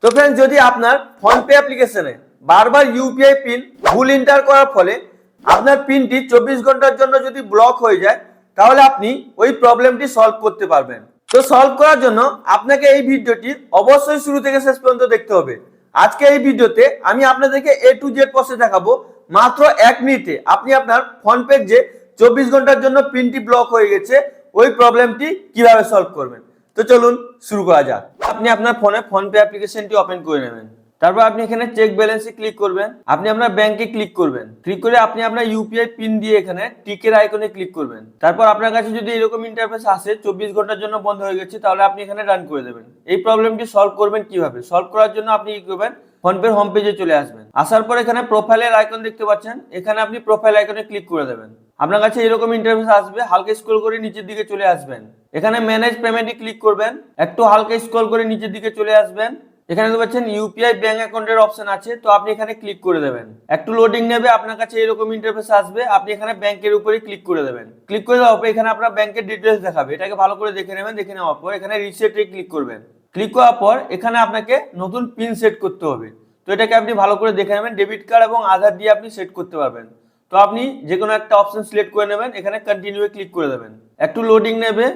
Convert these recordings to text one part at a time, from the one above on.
তো फ्रेंड्स যদি আপনার ফোনপে অ্যাপ্লিকেশনে বারবার ইউপিআই পিন ভুল এন্টার করার ফলে আপনার পিনটি 24 ঘন্টার জন্য যদি ব্লক হয়ে যায় তাহলে আপনি ওই প্রবলেমটি সলভ করতে পারবেন। তো সলভ করার জন্য আপনাকে এই ভিডিওটি অবশ্যই শুরু থেকে শেষ পর্যন্ত দেখতে হবে। আজকে এই ভিডিওতে আমি আপনাদেরকে A to Z প্রসেস দেখাবো। মাত্র 1 মিনিটে আপনি আপনার ফোনপে যে 24 ঘন্টার জন্য পিনটি ব্লক হয়ে গেছে ওই প্রবলেমটি কিভাবে সলভ করবেন। তো চলুন শুরু করা যাক। আপনি আপনার ফোনে ফোনপে অ্যাপ্লিকেশনটি ওপেন করে নেবেন। তারপর আপনি এখানে চেক ব্যালেন্সে ক্লিক করবেন। আপনি আপনার ব্যাংকে ক্লিক করবেন। ক্লিক করে আপনি আপনার ইউপিআই পিন দিয়ে এখানে টিকের আইকনে ক্লিক করবেন। তারপর আপনার কাছে যদি এরকম ইন্টারফেস আসে 24 ঘন্টার জন্য বন্ধ হয়ে গেছে তাহলে আপনি এখানে রান করে দেবেন। এই প্রবলেমটি সলভ করবেন কিভাবে? সলভ করার জন্য আপনি কি করবেন? ফোনপের হোম পেজে চলে আসবেন। আসার পর এখানে প্রোফাইলের আইকন দেখতে পাচ্ছেন, এখানে আপনি প্রোফাইল আইকনে ক্লিক করে দেবেন। আপনার কাছে এরকম ইন্টারফেস আসবে, হালকা স্ক্রল করে নিচের দিকে চলে আসবেন। এখানে ম্যানেজ পেমেন্টে ক্লিক করবেন, একটু হালকা স্ক্রল করে নিচের দিকে চলে আসবেন। এখানে দেখতে পাচ্ছেন ইউপিআই ব্যাংক অ্যাকাউন্টের অপশন আছে, তো আপনি এখানে ক্লিক করে দেবেন। একটু লোডিং নেবে, আপনার কাছে এরকম ইন্টারফেস আসবে, আপনি এখানে ব্যাংকের উপরে ক্লিক করে দেবেন। ক্লিক করে দেওয়ার পর এখানে আপনার ব্যাংকের ডিটেইলস দেখাবে, এটাকে ভালো করে দেখে নেবেন। দেখে নেওয়ার পর এখানে রিসেটে ক্লিক করবেন। ক্লিক করার পর এখানে আপনাকে নতুন পিন সেট করতে হবে, তো এটাকে আপনি ভালো করে দেখে নেবেন। ডেবিট কার্ড এবং আধার দিয়ে আপনি সেট করতে পারবেন। তো আপনি যে কোনো একটা অপশন সিলেক্ট করে নেবেন, এখানে কন্টিনিউ ক্লিক করে দেবেন। একটু লোডিং নেবে,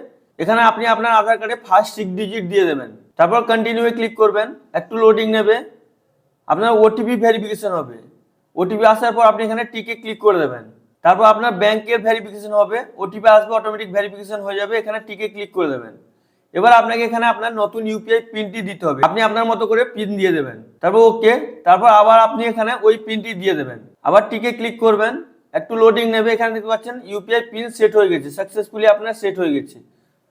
এখানে আপনি আপনার আধার কার্ডে ফার্স্ট 6 ডিজিট দিয়ে দেবেন। তারপর কন্টিনিউ ক্লিক করবেন। একটু লোডিং নেবে, আপনার ওটিপি ভেরিফিকেশন হবে। ওটিপি আসার পর আপনি এখানে টিকে ক্লিক করে দেবেন। তারপর আপনার ব্যাংকের ভেরিফিকেশন হবে, ওটিপি আসবে, অটোমেটিক ভেরিফিকেশন হয়ে যাবে, এখানে টিকে ক্লিক করে দেবেন। এবার আপনাকে এখানে আপনার নতুন ইউপিআই পিনটি দিতে হবে, আপনি আপনার মতো করে পিন দিয়ে দেবেন। তারপর ওকে, তারপর আবার আপনি এখানে ওই পিনটি দিয়ে দেবেন। আবার টিকে ক্লিক করবেন, একটু লোডিং নেবে। এখানে দেখতে পাচ্ছেন ইউপিআই পিন সেট হয়ে গেছে, সাকসেসফুলি আপনার সেট হয়ে গেছে।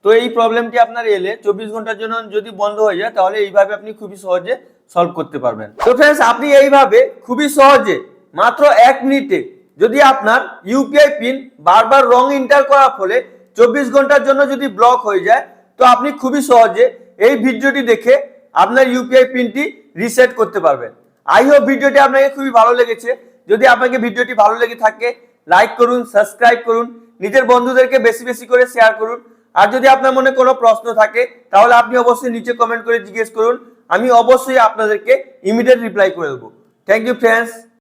তো এই প্রবলেমটি আপনার এলে 24 ঘন্টার জন্য যদি বন্ধ হয়ে যায় তাহলে এইভাবে আপনি খুবই সহজে সলভ করতে পারবেন। তো फ्रेंड्स আপনি এইভাবে খুবই সহজে মাত্র 1 মিনিটে যদি আপনার ইউপিআই পিন বারবার রং এন্টার করার ফলে 24 ঘন্টার জন্য যদি ব্লক হয়ে যায় তো আপনি খুবই সহজে এই ভিডিওটি দেখে আপনার ইউপিআই পিনটি রিসেট করতে পারবেন। আই হোপ ভিডিওটি আপনাকে খুবই ভালো লেগেছে। যদি আপনাকে ভিডিওটি ভালো লেগে থাকে লাইক করুন, সাবস্ক্রাইব করুন, নিজের বন্ধুদেরকে বেশি বেশি করে শেয়ার করুন। আর যদি আপনার মনে কোনো প্রশ্ন থাকে তাহলে আপনি অবশ্যই নিচে কমেন্ট করে জিজ্ঞেস করুন, আমি অবশ্যই আপনাদেরকে ইমিডিয়েট রিপ্লাই করে দেবো। Thank you friends.